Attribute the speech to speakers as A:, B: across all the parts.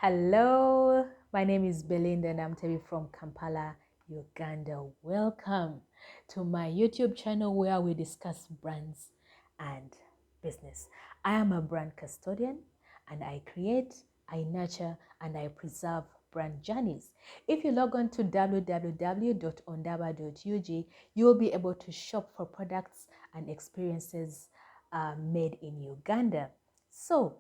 A: Hello, my name is Belinda and I'm Tebi from Kampala, Uganda. Welcome to my YouTube channel where we discuss brands and business. I am a brand custodian and I create, I nurture, and I preserve brand journeys. If you log on to www.ondaba.ug, you will be able to shop for products and experiences made in Uganda. So,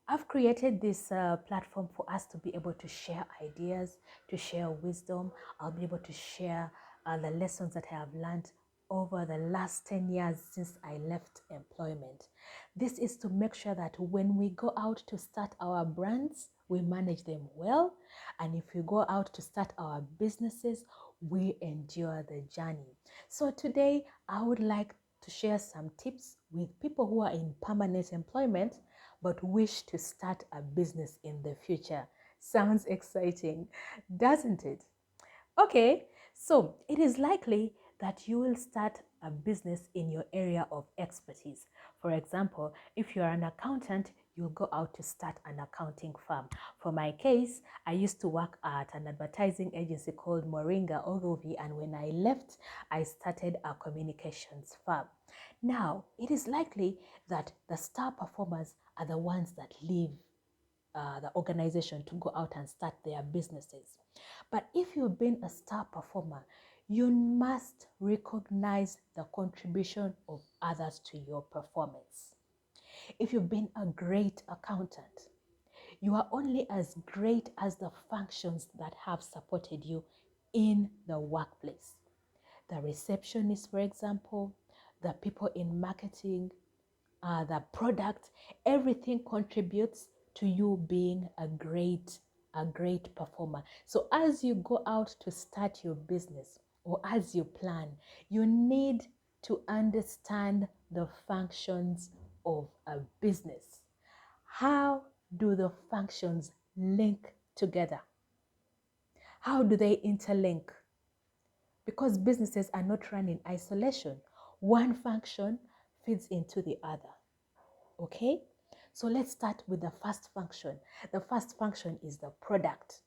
A: I've created this platform for us to be able to share ideas, to share wisdom. I'll be able to share the lessons that I have learned over the last 10 years since I left employment. This is to make sure that when we go out to start our brands, we manage them well. And if we go out to start our businesses, we endure the journey. So today, I would like to share some tips with people who are in permanent employment but wish to start a business in the future. Sounds exciting, doesn't it? Okay, so it is likely that you will start a business in your area of expertise. For example, if you're an accountant, you'll go out to start an accounting firm. For my case, I used to work at an advertising agency called Moringa Ogilvy, and when I left, I started a communications firm. Now, it is likely that the star performers are the ones that leave the organization to go out and start their businesses. But if you've been a star performer, you must recognize the contribution of others to your performance. If you've been a great accountant, you are only as great as the functions that have supported you in the workplace. The receptionist, for example, the people in marketing, the product, everything contributes to you being a great performer. So as you go out to start your business or as you plan, you need to understand the functions of a business. How do the functions link together? How do they interlink? Because businesses are not run in isolation. One function feeds into the other. Okay? So let's start with the first function. The first function is the product.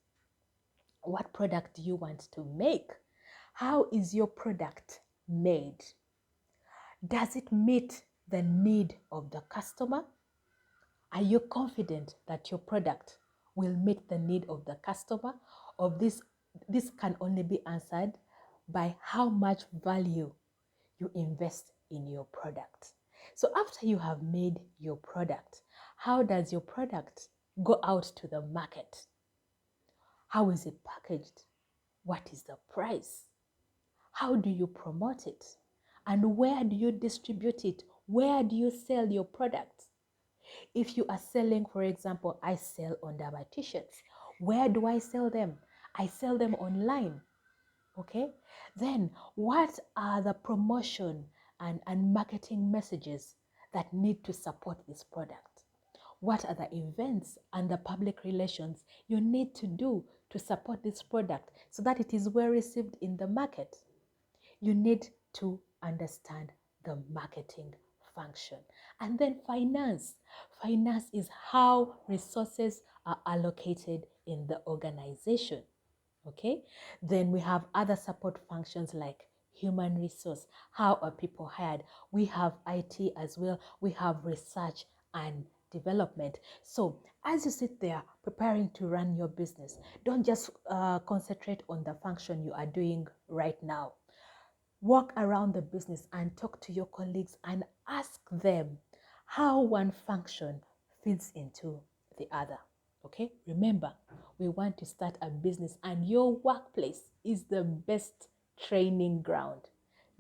A: What product do you want to make? How is your product made? Does it meet the need of the customer? Are you confident that your product will meet the need of the customer? Or this can only be answered by how much value you invest in your product. So after you have made your product, how does your product go out to the market? How is it packaged? What is the price? How do you promote it? And where do you distribute it? Where do you sell your product? If you are selling, for example, I sell Ondaba t-shirts. Where do I sell them? I sell them online. Okay, then what are the promotion and marketing messages that need to support this product? What are the events and the public relations you need to do to support this product so that it is well received in the market? You need to understand the marketing function. And then finance. Finance is how resources are allocated in the organization. Okay, then we have other support functions like human resource. How are people hired? We have IT as well. We have research and development. So as you sit there preparing to run your business, don't just concentrate on the function you are doing right now. Walk around the business and talk to your colleagues and ask them how one function fits into the other. Okay, remember, we want to start a business and your workplace is the best training ground.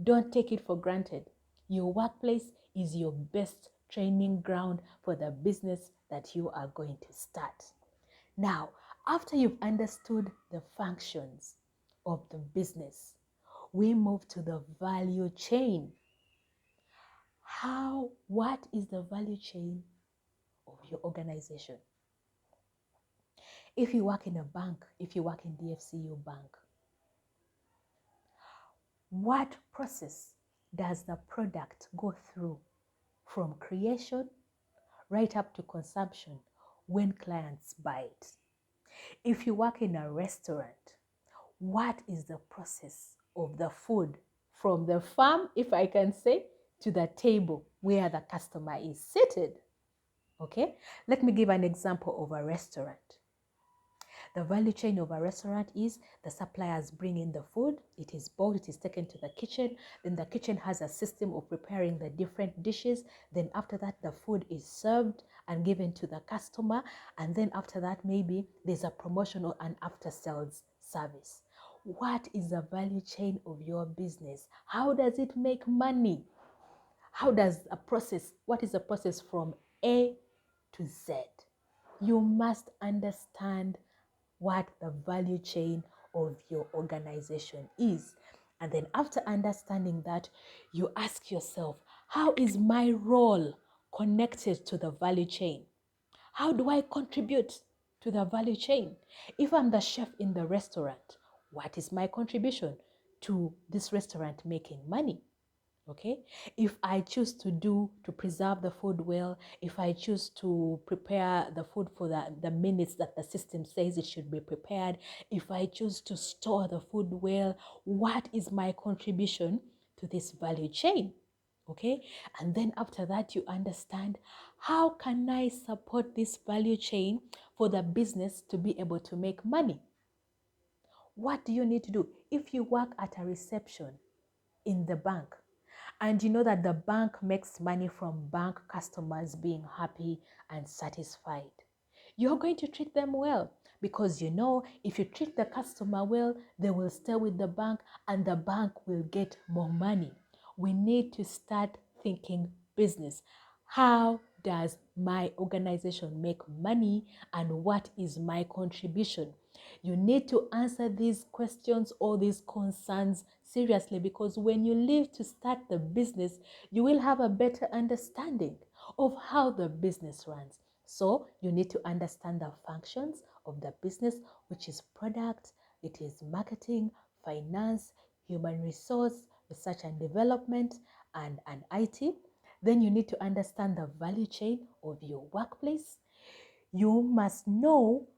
A: Don't take it for granted. Your workplace is your best training ground for the business that you are going to start. Now, after you've understood the functions of the business, we move to the value chain. What is the value chain of your organization? If you work in a bank, if you work in DFCU Bank, what process does the product go through from creation right up to consumption when clients buy it? If you work in a restaurant, what is the process of the food from the farm, if I can say, to the table where the customer is seated? Okay, let me give an example of a restaurant. The value chain of a restaurant is the suppliers bring in the food, it is bought, it is taken to the kitchen, then the kitchen has a system of preparing the different dishes, then after that the food is served and given to the customer, and then after that maybe there's a promotion or an after sales service. What is the value chain of your business? How does it make money? What is the process from A to Z? You must understand what the value chain of your organization is. And then after understanding that, you ask yourself, how is my role connected to the value chain? How do I contribute to the value chain? If I'm the chef in the restaurant, what is my contribution to this restaurant making money? Okay, if I choose to preserve the food well, if I choose to prepare the food for the minutes that the system says it should be prepared, if I choose to store the food well, what is my contribution to this value chain? Okay, and then after that you understand, how can I support this value chain for the business to be able to make money? What do you need to do? If you work at a reception in the bank, and you know that the bank makes money from bank customers being happy and satisfied, you're going to treat them well, because you know if you treat the customer well, they will stay with the bank and the bank will get more money. We need to start thinking business. How does my organization make money and what is my contribution? You need to answer these questions or these concerns seriously, because when you leave to start the business, you will have a better understanding of how the business runs. So you need to understand the functions of the business, which is product, it is marketing, finance, human resource, research and development, and IT. Then you need to understand the value chain of your workplace. You must know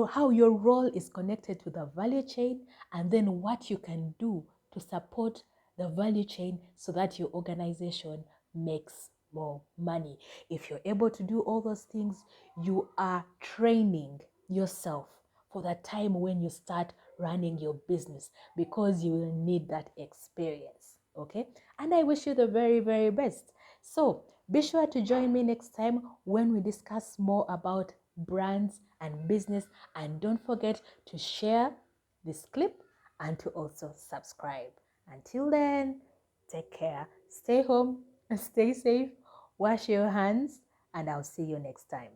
A: how your role is connected to the value chain, and then what you can do to support the value chain so that your organization makes more money. If you're able to do all those things, you are training yourself for the time when you start running your business, because you will need that experience. Okay, and I wish you the very, very best. So be sure to join me next time when we discuss more about brands and business, and don't forget to share this clip and to also subscribe. Until then, take care, stay home, stay safe, wash your hands, and I'll see you next time.